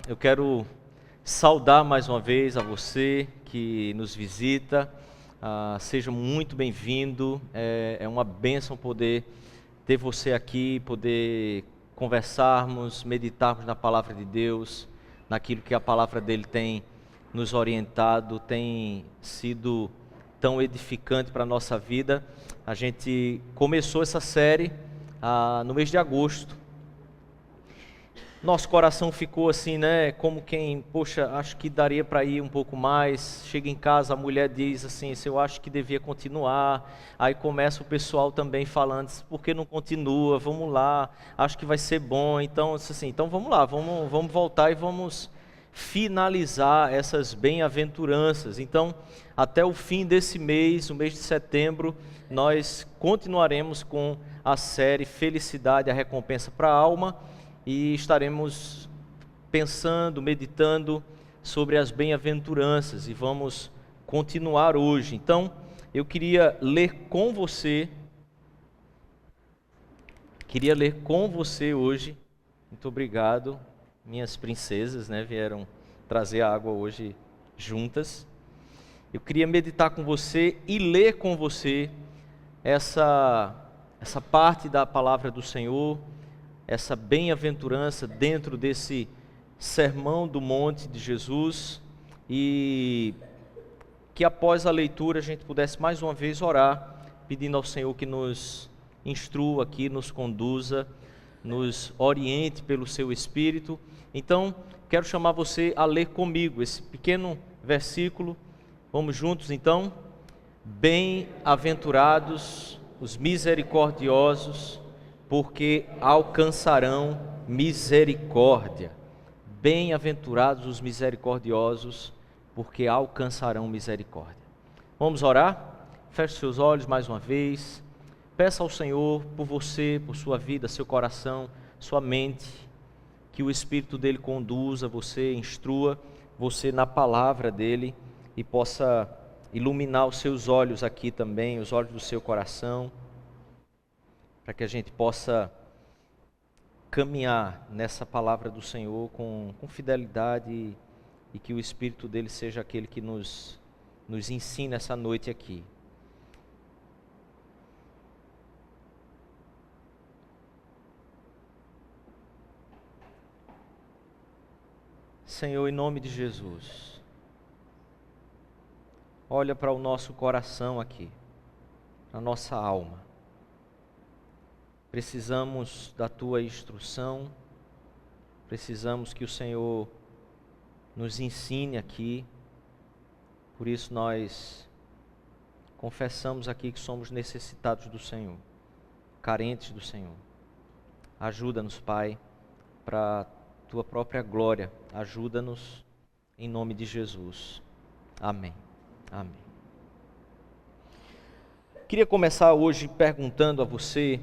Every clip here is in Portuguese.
Eu quero saudar mais uma vez a você que nos visita. Seja muito bem-vindo. É uma bênção poder ter você aqui, poder conversarmos, meditarmos na palavra de Deus, naquilo que a palavra dele tem nos orientado, tem sido tão edificante para a nossa vida. A gente começou essa série no mês de agosto. Nosso coração ficou assim, né, como quem, poxa, acho que daria para ir um pouco mais. Chega em casa, a mulher diz assim, eu acho que devia continuar. Aí começa o pessoal também falando, por que não continua? Vamos lá, acho que vai ser bom. Então, assim, então vamos lá, vamos voltar e vamos finalizar essas bem-aventuranças. Então, até o fim desse mês, o mês de setembro, nós continuaremos com a série Felicidade, a Recompensa para a Alma. E estaremos pensando, meditando sobre as bem-aventuranças e vamos continuar hoje. Então, eu queria ler com você hoje. Muito obrigado, minhas princesas, né, vieram trazer a água hoje juntas. Eu queria meditar com você e ler com você essa parte da palavra do Senhor, essa bem-aventurança dentro desse sermão do monte de Jesus, e que após a leitura a gente pudesse mais uma vez orar, pedindo ao Senhor que nos instrua aqui, nos conduza, nos oriente pelo seu Espírito. Então, quero chamar você a ler comigo esse pequeno versículo. Vamos juntos então. Bem-aventurados os misericordiosos, porque alcançarão misericórdia. Bem-aventurados os misericordiosos, porque alcançarão misericórdia. Vamos orar? Feche seus olhos mais uma vez. Peça ao Senhor por você, por sua vida, seu coração, sua mente, que o Espírito dele conduza você, instrua você na palavra dele e possa iluminar os seus olhos aqui também, os olhos do seu coração, para que a gente possa caminhar nessa palavra do Senhor com fidelidade e que o Espírito dele seja aquele que nos ensine essa noite aqui. Senhor, em nome de Jesus, olha para o nosso coração aqui, a nossa alma. Precisamos da Tua instrução, precisamos que o Senhor nos ensine aqui, por isso nós confessamos aqui que somos necessitados do Senhor, carentes do Senhor. Ajuda-nos, Pai, para a Tua própria glória, ajuda-nos em nome de Jesus. Amém. Amém. Queria começar hoje perguntando a você,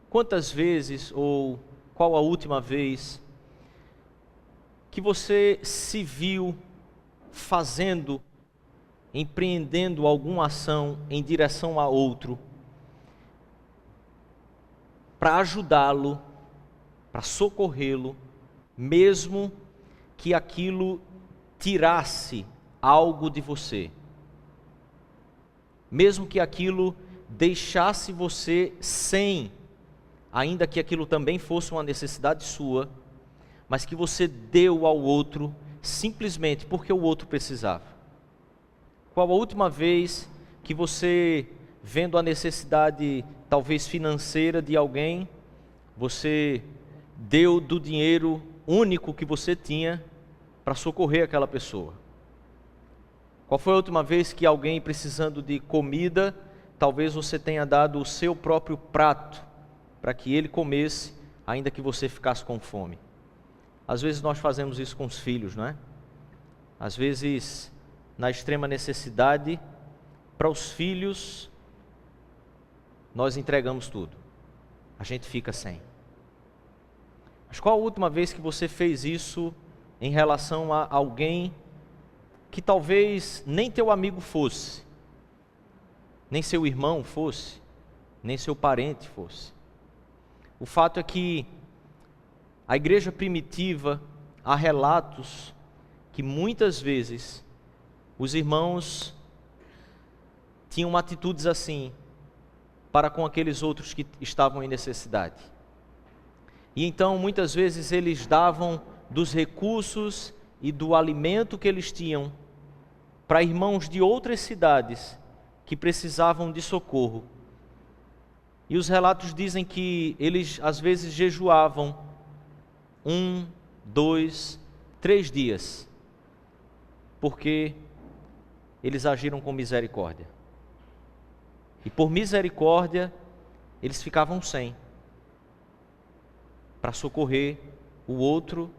quantas vezes ou qual a última vez que você se viu fazendo, empreendendo alguma ação em direção a outro, para ajudá-lo, para socorrê-lo, mesmo que aquilo tirasse algo de você, mesmo que aquilo deixasse você sem, ainda que aquilo também fosse uma necessidade sua, mas que você deu ao outro simplesmente porque o outro precisava. Qual a última vez que você, vendo a necessidade talvez financeira de alguém, você deu do dinheiro único que você tinha para socorrer aquela pessoa? Qual foi a última vez que alguém precisando de comida, talvez você tenha dado o seu próprio prato para que ele comesse, ainda que você ficasse com fome? Às vezes nós fazemos isso com os filhos, não é? Às vezes, na extrema necessidade, para os filhos, nós entregamos tudo. A gente fica sem. Mas qual a última vez que você fez isso em relação a alguém que talvez nem teu amigo fosse, nem seu irmão fosse, nem seu parente fosse? O fato é que A igreja primitiva, há relatos que muitas vezes os irmãos tinham atitudes assim para com aqueles outros que estavam em necessidade. E então muitas vezes eles davam dos recursos e do alimento que eles tinham para irmãos de outras cidades que precisavam de socorro. E os relatos dizem que eles às vezes jejuavam 1, 2, 3 dias, porque eles agiram com misericórdia. E por misericórdia, eles ficavam sem, para socorrer o outro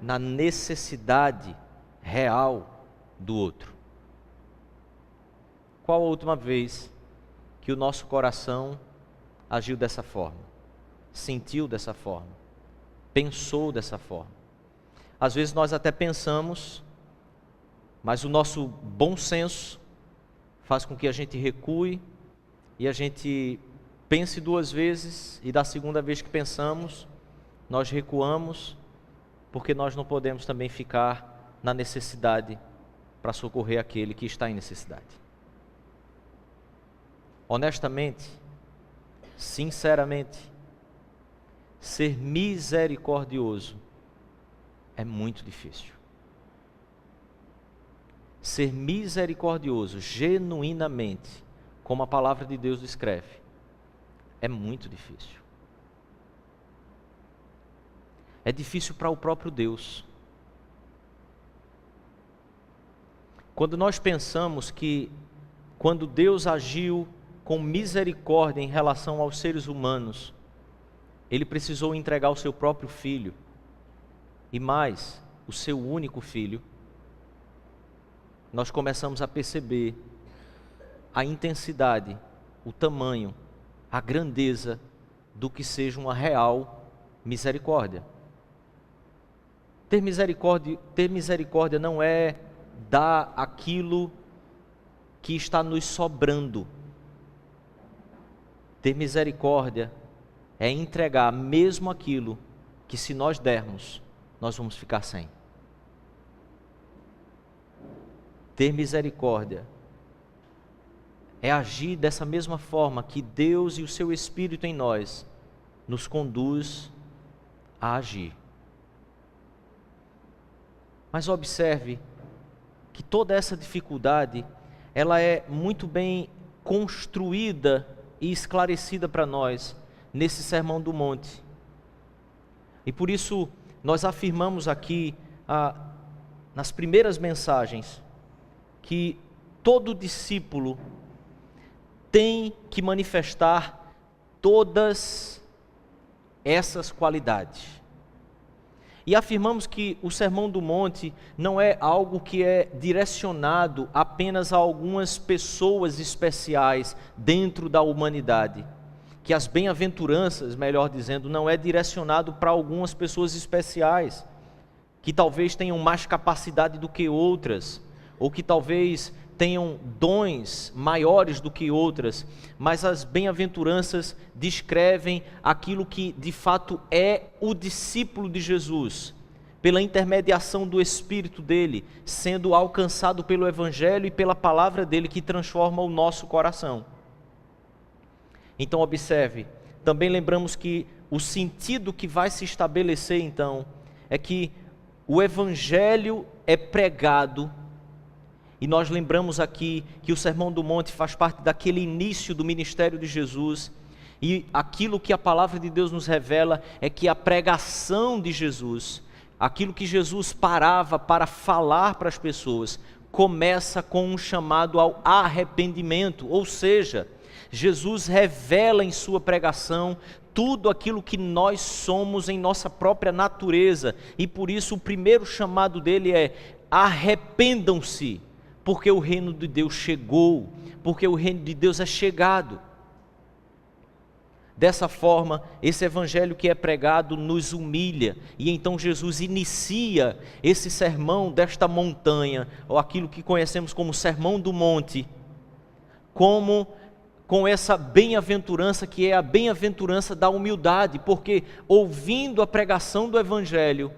na necessidade real do outro. Qual a última vez que o nosso coração agiu dessa forma, sentiu dessa forma, pensou dessa forma? Às vezes nós até pensamos, mas o nosso bom senso faz com que a gente recue e a gente pense 2 vezes, e da segunda vez que pensamos, nós recuamos, porque nós não podemos também ficar na necessidade para socorrer aquele que está em necessidade. Honestamente, sinceramente, ser misericordioso é muito difícil. Ser misericordioso, genuinamente, como a palavra de Deus descreve, é muito difícil. É difícil para o próprio Deus. Quando nós pensamos que, quando Deus agiu com misericórdia em relação aos seres humanos, Ele precisou entregar o seu próprio Filho, e mais, o seu único Filho, nós começamos a perceber a intensidade, o tamanho, a grandeza do que seja uma real misericórdia. Ter misericórdia não é dar aquilo que está nos sobrando. Ter misericórdia é entregar mesmo aquilo que, se nós dermos, nós vamos ficar sem. Ter misericórdia é agir dessa mesma forma que Deus e o seu Espírito em nós nos conduz a agir. Mas observe que toda essa dificuldade, ela é muito bem construída e esclarecida para nós nesse Sermão do Monte. E por isso nós afirmamos aqui, nas primeiras mensagens, que todo discípulo tem que manifestar todas essas qualidades. E afirmamos que o Sermão do Monte não é algo que é direcionado apenas a algumas pessoas especiais dentro da humanidade. Que as bem-aventuranças, melhor dizendo, não é direcionado para algumas pessoas especiais, que talvez tenham mais capacidade do que outras, ou que talvez tenham dons maiores do que outras, mas as bem-aventuranças descrevem aquilo que de fato é o discípulo de Jesus, pela intermediação do Espírito dele, sendo alcançado pelo Evangelho e pela palavra dele que transforma o nosso coração. Então observe, também lembramos que o sentido que vai se estabelecer então, é que o Evangelho é pregado. E nós lembramos aqui que o Sermão do Monte faz parte daquele início do ministério de Jesus, e aquilo que a palavra de Deus nos revela é que a pregação de Jesus, aquilo que Jesus parava para falar para as pessoas, começa com um chamado ao arrependimento, ou seja, Jesus revela em sua pregação tudo aquilo que nós somos em nossa própria natureza, e por isso o primeiro chamado dele é: arrependam-se, porque o reino de Deus chegou, porque o reino de Deus é chegado. Dessa forma, esse evangelho que é pregado nos humilha, e então Jesus inicia esse sermão desta montanha, ou aquilo que conhecemos como Sermão do Monte, como com essa bem-aventurança que é a bem-aventurança da humildade, porque ouvindo a pregação do Evangelho,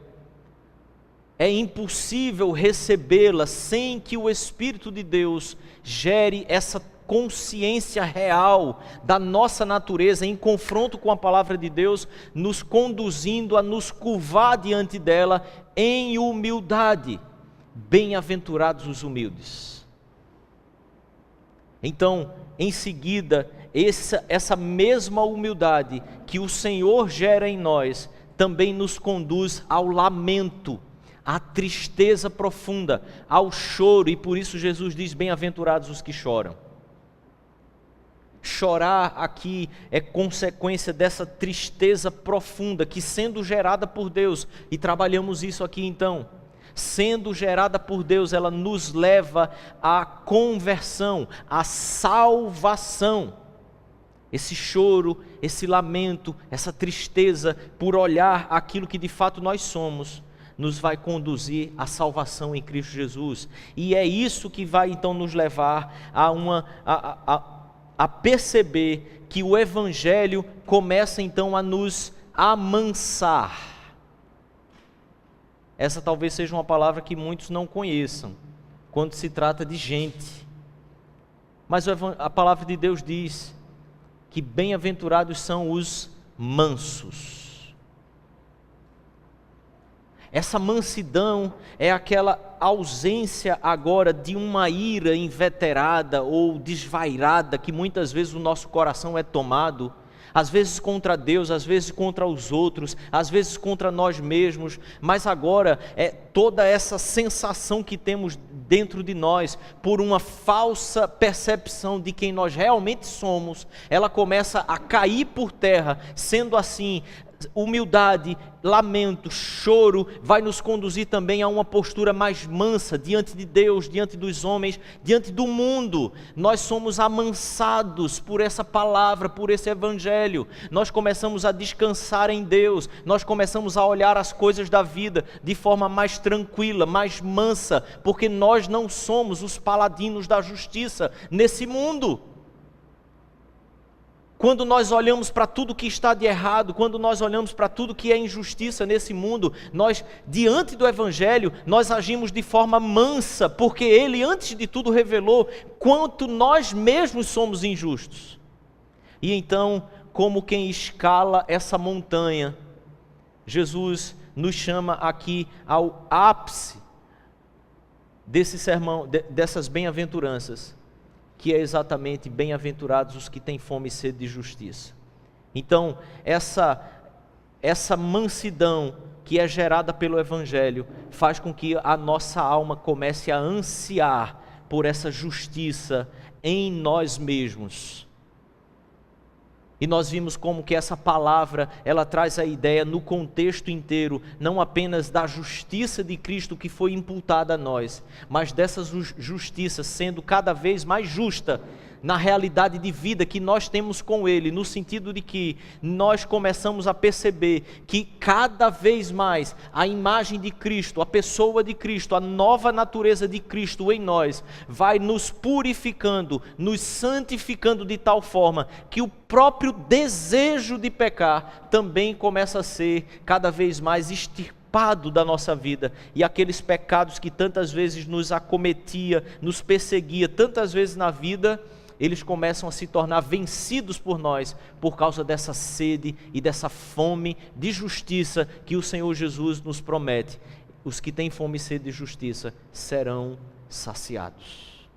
é impossível recebê-la sem que o Espírito de Deus gere essa consciência real da nossa natureza em confronto com a palavra de Deus, nos conduzindo a nos curvar diante dela em humildade. Bem-aventurados os humildes. Então, em seguida, essa mesma humildade que o Senhor gera em nós, também nos conduz ao lamento, à tristeza profunda, ao choro, e por isso Jesus diz: bem-aventurados os que choram. Chorar aqui é consequência dessa tristeza profunda que, sendo gerada por Deus, e trabalhamos isso aqui então, sendo gerada por Deus, ela nos leva à conversão, à salvação. Esse choro, esse lamento, essa tristeza por olhar aquilo que de fato nós somos, nos vai conduzir à salvação em Cristo Jesus. E é isso que vai então nos levar a perceber que o Evangelho começa então a nos amansar. Essa talvez seja uma palavra que muitos não conheçam, quando se trata de gente. Mas a palavra de Deus diz que bem-aventurados são os mansos. Essa mansidão é aquela ausência agora de uma ira inveterada ou desvairada que muitas vezes o nosso coração é tomado, às vezes contra Deus, às vezes contra os outros, às vezes contra nós mesmos, mas agora é toda essa sensação que temos dentro de nós, por uma falsa percepção de quem nós realmente somos, ela começa a cair por terra. Sendo assim, humildade, lamento, choro vai nos conduzir também a uma postura mais mansa diante de Deus, diante dos homens, diante do mundo. Nós somos amansados por essa palavra, por esse Evangelho. Nós começamos a descansar em Deus, nós começamos a olhar as coisas da vida de forma mais tranquila, mais mansa, porque nós não somos os paladinos da justiça nesse mundo. Quando nós olhamos para tudo que está de errado, quando nós olhamos para tudo que é injustiça nesse mundo, nós, diante do Evangelho, nós agimos de forma mansa, porque Ele, antes de tudo, revelou quanto nós mesmos somos injustos. E então, como quem escala essa montanha, Jesus nos chama aqui ao ápice desse sermão, dessas bem-aventuranças, que é exatamente bem-aventurados os que têm fome e sede de justiça. Então, essa mansidão que é gerada pelo Evangelho faz com que a nossa alma comece a ansiar por essa justiça em nós mesmos. E nós vimos como que essa palavra, ela traz a ideia no contexto inteiro, não apenas da justiça de Cristo que foi imputada a nós, mas dessa justiça sendo cada vez mais justa na realidade de vida que nós temos com Ele, no sentido de que nós começamos a perceber que cada vez mais a imagem de Cristo, a pessoa de Cristo, a nova natureza de Cristo em nós, vai nos purificando, nos santificando de tal forma que o próprio desejo de pecar também começa a ser cada vez mais extirpado da nossa vida, e aqueles pecados que tantas vezes nos acometia, nos perseguia tantas vezes na vida, eles começam a se tornar vencidos por nós, por causa dessa sede e dessa fome de justiça que o Senhor Jesus nos promete. Os que têm fome e sede de justiça serão saciados.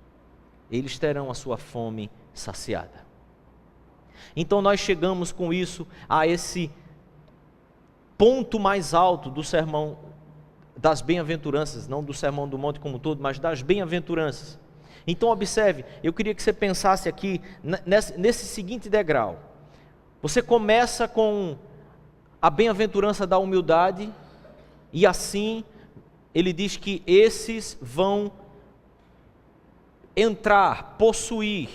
Eles terão a sua fome saciada. Então nós chegamos com isso a esse ponto mais alto do sermão das bem-aventuranças, não do sermão do monte como um todo, mas das bem-aventuranças. Então observe, eu queria que você pensasse aqui nesse seguinte degrau. Você começa com a bem-aventurança da humildade, e assim ele diz que esses vão entrar, possuir,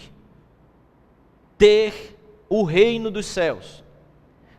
ter o reino dos céus.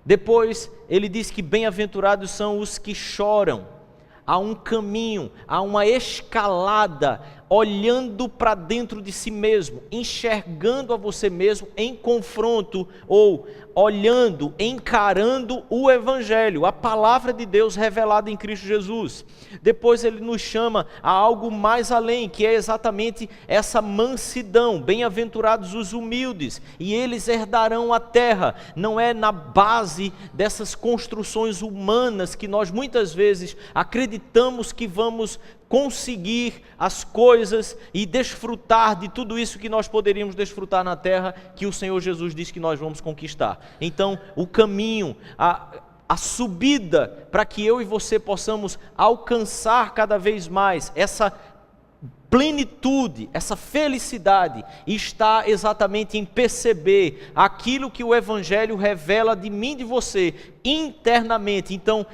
Depois ele diz que bem-aventurados são os que choram. Há um caminho, há uma escalada olhando para dentro de si mesmo, enxergando a você mesmo em confronto, ou olhando, encarando o Evangelho, a palavra de Deus revelada em Cristo Jesus. Depois ele nos chama a algo mais além, que é exatamente essa mansidão. Bem-aventurados os humildes, e eles herdarão a terra. Não é na base dessas construções humanas que nós muitas vezes acreditamos que vamos conseguir as coisas e desfrutar de tudo isso que nós poderíamos desfrutar na terra, que o Senhor Jesus diz que nós vamos conquistar. Então, o caminho, a subida para que eu e você possamos alcançar cada vez mais essa plenitude, essa felicidade, está exatamente em perceber aquilo que o Evangelho revela de mim e de você internamente. Então,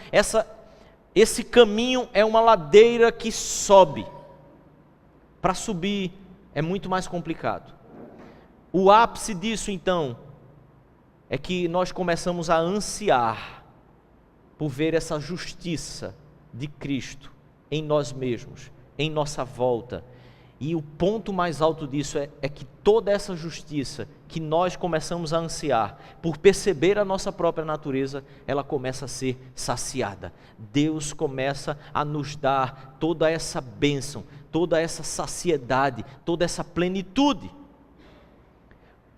esse caminho é uma ladeira que sobe. Para subir é muito mais complicado. O ápice disso, então, é que nós começamos a ansiar por ver essa justiça de Cristo em nós mesmos, em nossa volta. E o ponto mais alto disso é que toda essa justiça que nós começamos a ansiar, por perceber a nossa própria natureza, ela começa a ser saciada. Deus começa a nos dar toda essa bênção, toda essa saciedade, toda essa plenitude.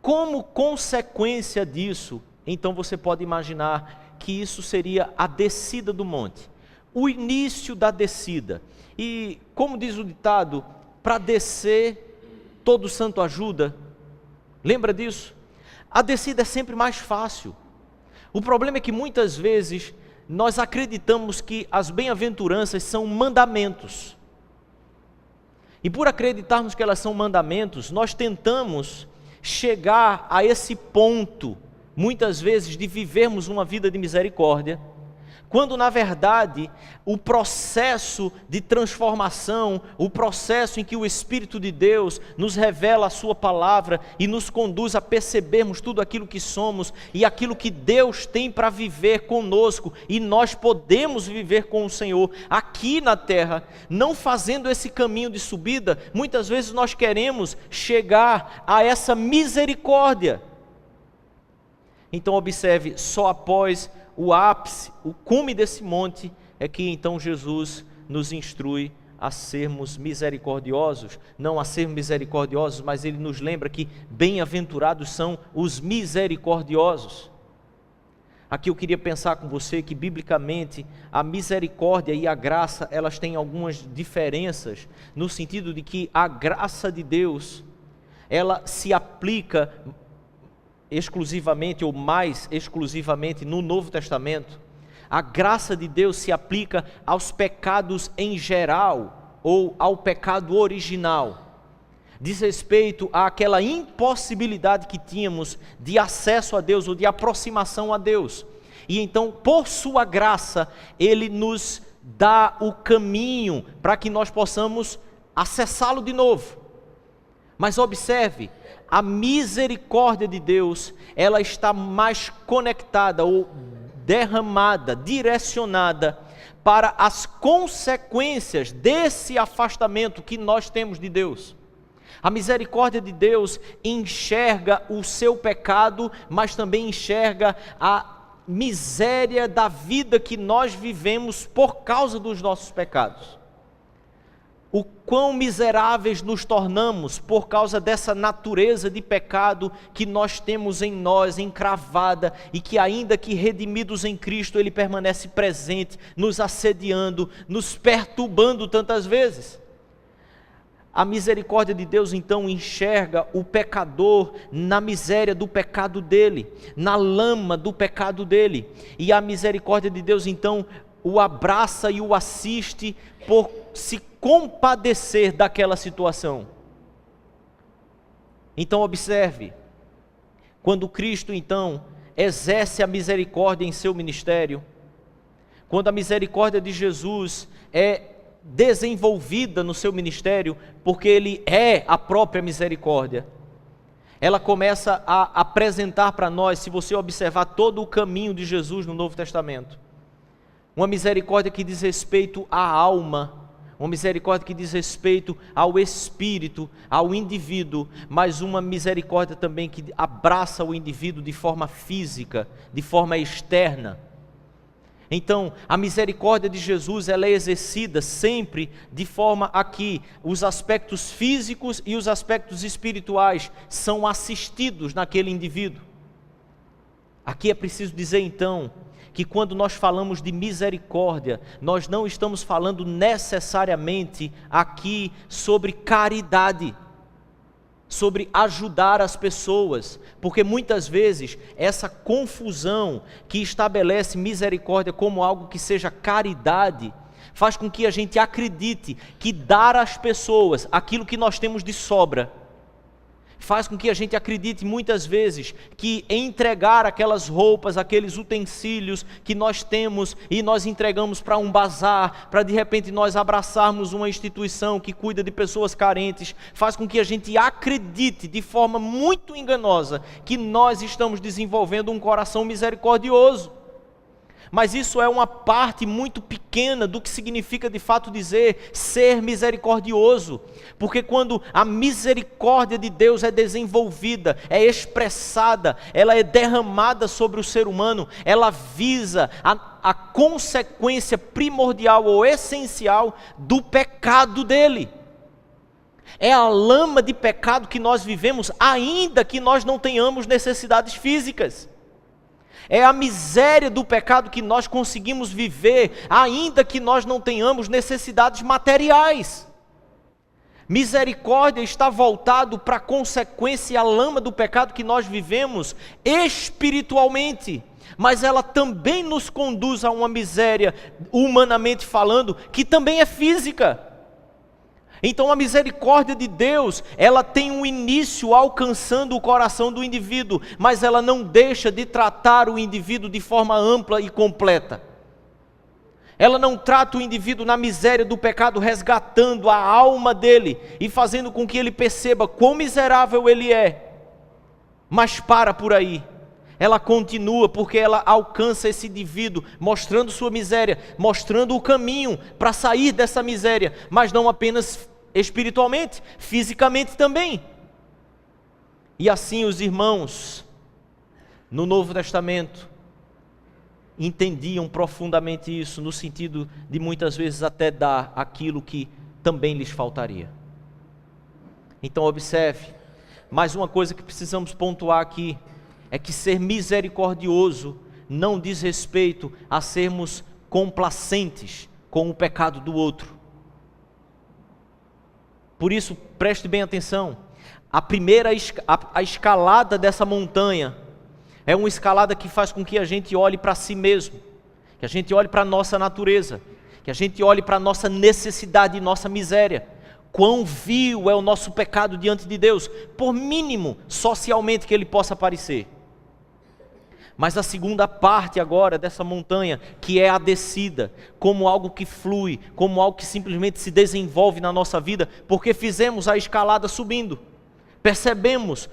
Como consequência disso, então você pode imaginar que isso seria a descida do monte, o início da descida. E como diz o ditado, para descer, todo santo ajuda. Lembra disso? A descida é sempre mais fácil. O problema é que muitas vezes nós acreditamos que as bem-aventuranças são mandamentos. E por acreditarmos que elas são mandamentos, nós tentamos chegar a esse ponto, muitas vezes, de vivermos uma vida de misericórdia, quando na verdade o processo de transformação, o processo em que o Espírito de Deus nos revela a sua palavra e nos conduz a percebermos tudo aquilo que somos e aquilo que Deus tem para viver conosco, e nós podemos viver com o Senhor aqui na terra, não fazendo esse caminho de subida. Muitas vezes nós queremos chegar a essa misericórdia. Então observe, só após o ápice, o cume desse monte, é que então Jesus nos instrui a sermos misericordiosos. Não a sermos misericordiosos, mas Ele nos lembra que bem-aventurados são os misericordiosos. Aqui eu queria pensar com você que biblicamente a misericórdia e a graça, elas têm algumas diferenças, no sentido de que a graça de Deus, ela se aplica exclusivamente ou mais exclusivamente no Novo Testamento. A graça de Deus se aplica aos pecados em geral ou ao pecado original. Diz respeito àquela impossibilidade que tínhamos de acesso a Deus ou de aproximação a Deus. E então, por sua graça, Ele nos dá o caminho para que nós possamos acessá-lo de novo. Mas observe, a misericórdia de Deus, ela está mais conectada ou derramada, direcionada para as consequências desse afastamento que nós temos de Deus. A misericórdia de Deus enxerga o seu pecado, mas também enxerga a miséria da vida que nós vivemos por causa dos nossos pecados. O quão miseráveis nos tornamos por causa dessa natureza de pecado que nós temos em nós, encravada, e que ainda que redimidos em Cristo, Ele permanece presente, nos assediando, nos perturbando tantas vezes. A misericórdia de Deus então enxerga o pecador na miséria do pecado dele, na lama do pecado dele, e a misericórdia de Deus então o abraça e o assiste por se compadecer daquela situação. Então observe, quando Cristo então exerce a misericórdia em seu ministério, quando a misericórdia de Jesus é desenvolvida no seu ministério, porque Ele é a própria misericórdia, ela começa a apresentar para nós, se você observar todo o caminho de Jesus no Novo Testamento, uma misericórdia que diz respeito à alma, uma misericórdia que diz respeito ao espírito, ao indivíduo, mas uma misericórdia também que abraça o indivíduo de forma física, de forma externa. Então, a misericórdia de Jesus, ela é exercida sempre de forma a que os aspectos físicos e os aspectos espirituais são assistidos naquele indivíduo. Aqui é preciso dizer então, que quando nós falamos de misericórdia, nós não estamos falando necessariamente aqui sobre caridade, sobre ajudar as pessoas, porque muitas vezes essa confusão que estabelece misericórdia como algo que seja caridade, faz com que a gente acredite que dar às pessoas aquilo que nós temos de sobra, faz com que a gente acredite muitas vezes que entregar aquelas roupas, aqueles utensílios que nós temos e nós entregamos para um bazar, para de repente nós abraçarmos uma instituição que cuida de pessoas carentes, faz com que a gente acredite de forma muito enganosa que nós estamos desenvolvendo um coração misericordioso. Mas isso é uma parte muito pequena do que significa de fato dizer ser misericordioso, porque quando a misericórdia de Deus é desenvolvida, é expressada, ela é derramada sobre o ser humano, ela visa a consequência primordial ou essencial do pecado dele. É a lama de pecado que nós vivemos, ainda que nós não tenhamos necessidades físicas. É a miséria do pecado que nós conseguimos viver, ainda que nós não tenhamos necessidades materiais. Misericórdia está voltado para a consequência e a lama do pecado que nós vivemos espiritualmente, mas ela também nos conduz a uma miséria, humanamente falando, que também é física. Então a misericórdia de Deus, ela tem um início alcançando o coração do indivíduo, mas ela não deixa de tratar o indivíduo de forma ampla e completa. Ela não trata o indivíduo na miséria do pecado, resgatando a alma dele e fazendo com que ele perceba quão miserável ele é, mas para por aí. Ela continua porque ela alcança esse indivíduo, mostrando sua miséria, mostrando o caminho para sair dessa miséria, mas não apenas espiritualmente, fisicamente também. E assim os irmãos, no Novo Testamento, entendiam profundamente isso, no sentido de muitas vezes até dar aquilo que também lhes faltaria. Então observe, mais uma coisa que precisamos pontuar aqui, é que ser misericordioso não diz respeito a sermos complacentes com o pecado do outro. Por isso, preste bem atenção, a escalada dessa montanha é uma escalada que faz com que a gente olhe para si mesmo, que a gente olhe para a nossa natureza, que a gente olhe para a nossa necessidade e nossa miséria. Quão vil é o nosso pecado diante de Deus, por mínimo socialmente que ele possa parecer. Mas a segunda parte agora dessa montanha, que é a descida, como algo que flui, como algo que simplesmente se desenvolve na nossa vida, porque fizemos a escalada subindo. Percebemos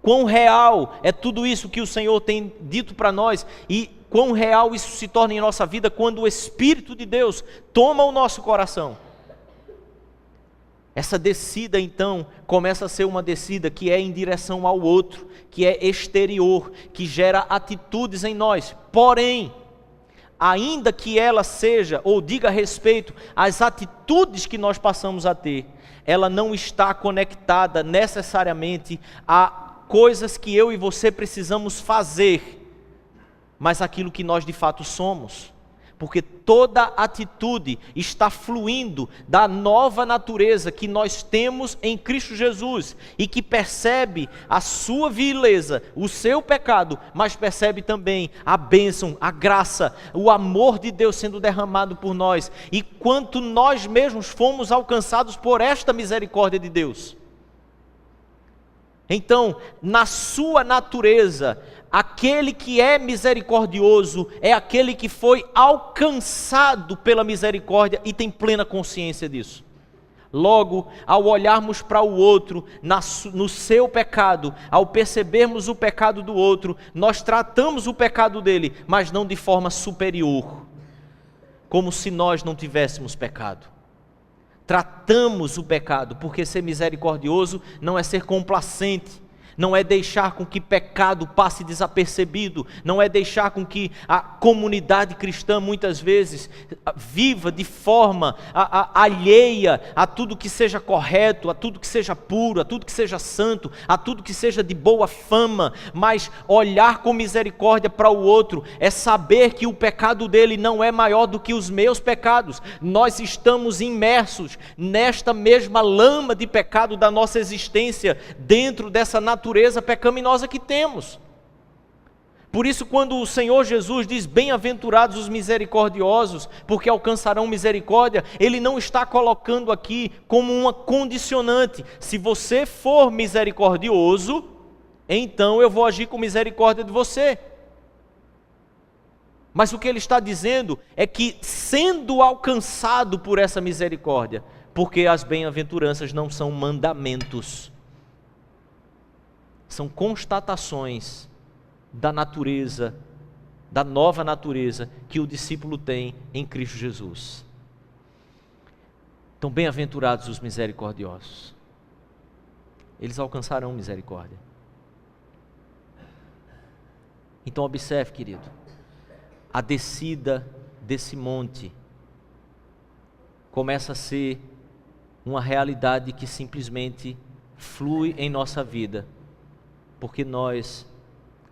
quão real é tudo isso que o Senhor tem dito para nós e quão real isso se torna em nossa vida quando o Espírito de Deus toma o nosso coração. Essa descida então começa a ser uma descida que é em direção ao outro, que é exterior, que gera atitudes em nós. Porém, ainda que ela seja ou diga respeito às atitudes que nós passamos a ter, ela não está conectada necessariamente a coisas que eu e você precisamos fazer, mas aquilo que nós de fato somos. Porque toda atitude está fluindo da nova natureza que nós temos em Cristo Jesus e que percebe a sua vileza, o seu pecado, mas percebe também a bênção, a graça, o amor de Deus sendo derramado por nós e quanto nós mesmos fomos alcançados por esta misericórdia de Deus. Então, na sua natureza, aquele que é misericordioso é aquele que foi alcançado pela misericórdia e tem plena consciência disso. Logo, ao olharmos para o outro no seu pecado, ao percebermos o pecado do outro, nós tratamos o pecado dele, mas não de forma superior, como se nós não tivéssemos pecado. tratamos o pecado, porque ser misericordioso não é ser complacente, não é deixar com que pecado passe desapercebido, não é deixar com que a comunidade cristã muitas vezes viva de forma alheia a tudo que seja correto, a tudo que seja puro, a tudo que seja santo, a tudo que seja de boa fama, mas olhar com misericórdia para o outro é saber que o pecado dele não é maior do que os meus pecados. Nós estamos imersos nesta mesma lama de pecado da nossa existência, dentro dessa natureza pecaminosa que temos. Por isso, quando o Senhor Jesus diz: bem-aventurados os misericordiosos, porque alcançarão misericórdia, Ele não está colocando aqui como uma condicionante. Se você for misericordioso, então eu vou agir com misericórdia de você. Mas o que Ele está dizendo é que, sendo alcançado por essa misericórdia, porque as bem-aventuranças não são mandamentos, são constatações da natureza, da nova natureza que o discípulo tem em Cristo Jesus. Então, bem-aventurados os misericordiosos, eles alcançarão misericórdia. Então observe, querido, a descida desse monte começa a ser uma realidade que simplesmente flui em nossa vida, porque nós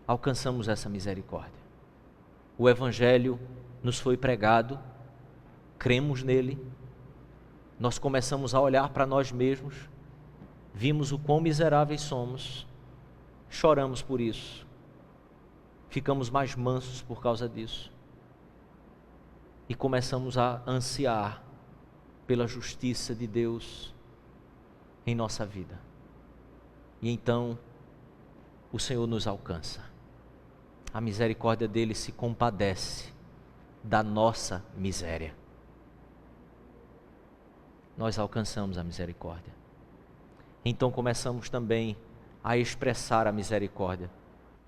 alcançamos essa misericórdia. O Evangelho nos foi pregado, cremos nele, nós começamos a olhar para nós mesmos, vimos o quão miseráveis somos, choramos por isso, ficamos mais mansos por causa disso, e começamos a ansiar pela justiça de Deus em nossa vida. E então o Senhor nos alcança. A misericórdia dele se compadece da nossa miséria. Nós alcançamos a misericórdia. Então começamos também a expressar a misericórdia,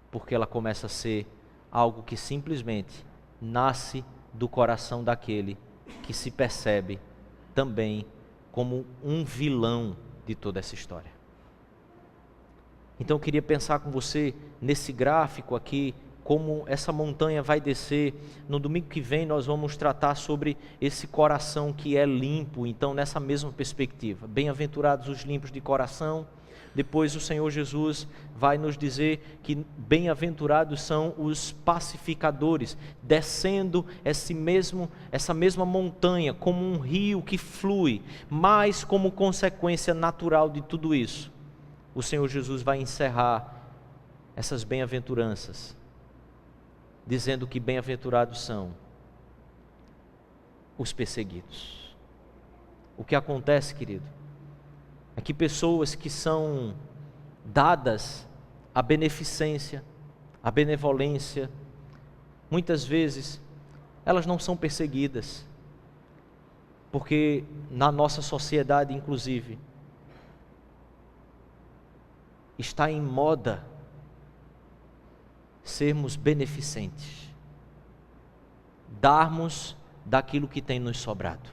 porque ela começa a ser algo que simplesmente nasce do coração daquele que se percebe também como um vilão de toda essa história. Então eu queria pensar com você nesse gráfico aqui, como essa montanha vai descer. No domingo que vem nós vamos tratar sobre esse coração que é limpo, então nessa mesma perspectiva. Bem-aventurados os limpos de coração. Depois o Senhor Jesus vai nos dizer que bem-aventurados são os pacificadores, descendo essa mesma montanha como um rio que flui, mas como consequência natural de tudo isso, o Senhor Jesus vai encerrar essas bem-aventuranças, dizendo que bem-aventurados são os perseguidos. O que acontece, querido, é que pessoas que são dadas à beneficência, à benevolência, muitas vezes elas não são perseguidas, porque na nossa sociedade, inclusive, está em moda sermos beneficentes, darmos daquilo que tem nos sobrado.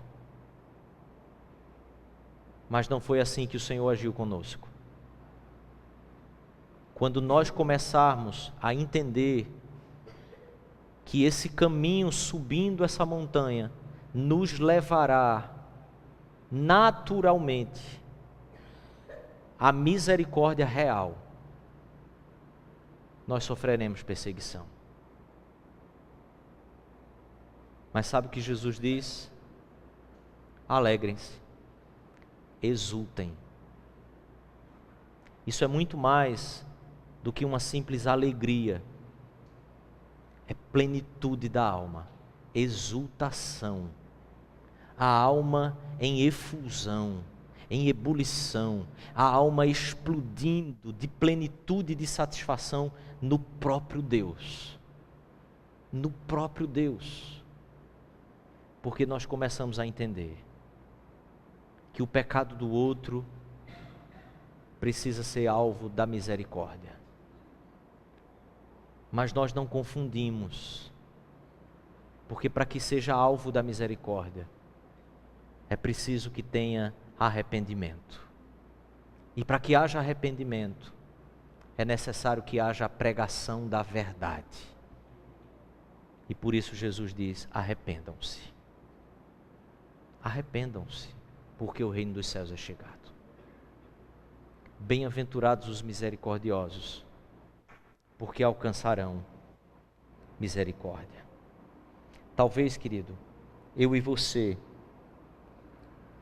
Mas não foi assim que o Senhor agiu conosco. Quando nós começarmos a entender que esse caminho subindo essa montanha nos levará naturalmente à misericórdia real, nós sofreremos perseguição. Mas sabe o que Jesus diz? Alegrem-se, exultem. Isso é muito mais do que uma simples alegria, é plenitude da alma, exultação, a alma em efusão, em ebulição, a alma explodindo de plenitude e de satisfação no próprio Deus, no próprio Deus, porque nós começamos a entender que o pecado do outro precisa ser alvo da misericórdia. Mas nós não confundimos, porque para que seja alvo da misericórdia, é preciso que tenha arrependimento. E para que haja arrependimento, é necessário que haja a pregação da verdade. E por isso Jesus diz: arrependam-se. Arrependam-se, porque o reino dos céus é chegado. Bem-aventurados os misericordiosos, porque alcançarão misericórdia. Talvez, querido, eu e você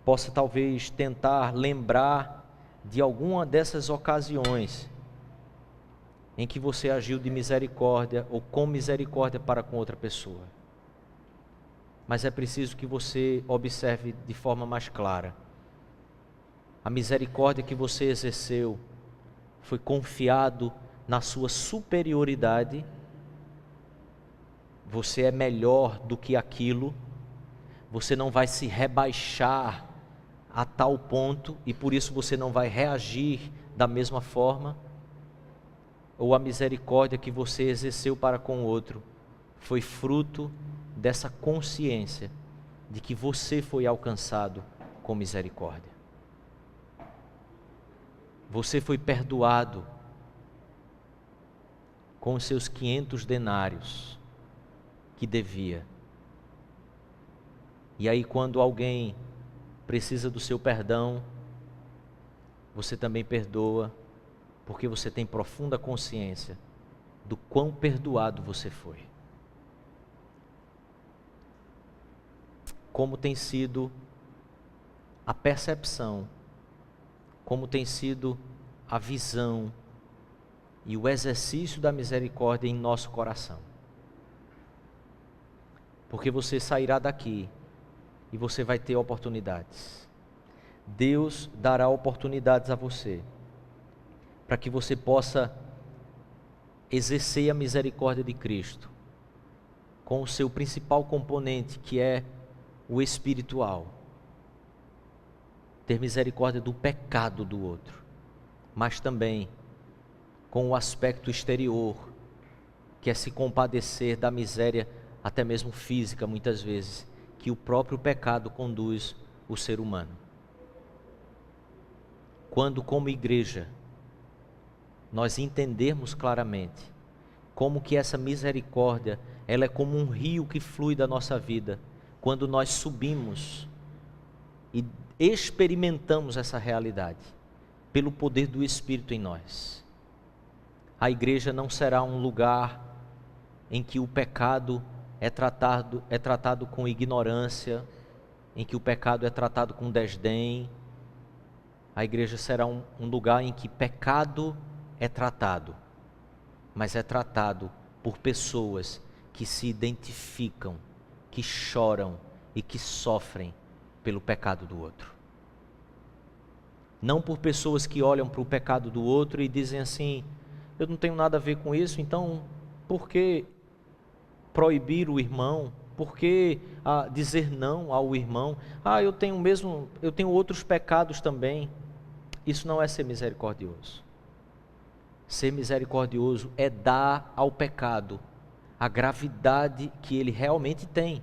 possa talvez tentar lembrar de alguma dessas ocasiões em que você agiu de misericórdia ou com misericórdia para com outra pessoa. Mas é preciso que você observe de forma mais clara. A misericórdia que você exerceu foi confiado na sua superioridade. Você é melhor do que aquilo. Você não vai se rebaixar a tal ponto e por isso você não vai reagir da mesma forma. Ou a misericórdia que você exerceu para com o outro foi fruto dessa consciência de que você foi alcançado com misericórdia. Você foi perdoado com os seus 500 denários que devia. E aí quando alguém precisa do seu perdão, você também perdoa, porque você tem profunda consciência do quão perdoado você foi. Como tem sido a percepção, como tem sido a visão e o exercício da misericórdia em nosso coração. Porque você sairá daqui e você vai ter oportunidades. Deus dará oportunidades a você, para que você possa exercer a misericórdia de Cristo, com o seu principal componente, que é o espiritual. Ter misericórdia do pecado do outro, mas também com o aspecto exterior, que é se compadecer da miséria, até mesmo física muitas vezes, que o próprio pecado conduz o ser humano. Quando como igreja, nós entendermos claramente como que essa misericórdia, ela é como um rio que flui da nossa vida, quando nós subimos e experimentamos essa realidade, pelo poder do Espírito em nós. A igreja não será um lugar em que o pecado é tratado com ignorância, em que o pecado é tratado com desdém. A igreja será um lugar em que pecado é tratado, mas é tratado por pessoas que se identificam, que choram e que sofrem pelo pecado do outro. Não por pessoas que olham para o pecado do outro e dizem assim: eu não tenho nada a ver com isso, então por que proibir o irmão? Por que dizer não ao irmão? Eu tenho outros pecados também. Isso não é ser misericordioso. Ser misericordioso é dar ao pecado a gravidade que ele realmente tem.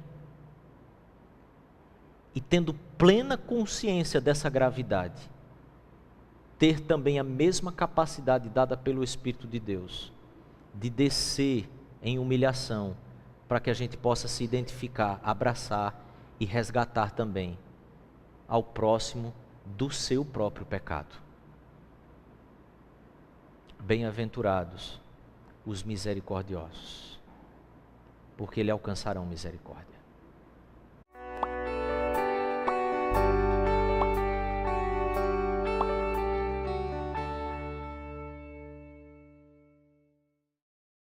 E tendo plena consciência dessa gravidade, ter também a mesma capacidade dada pelo Espírito de Deus, de descer em humilhação, para que a gente possa se identificar, abraçar e resgatar também ao próximo do seu próprio pecado. Bem-aventurados os misericordiosos, porque eles alcançarão misericórdia.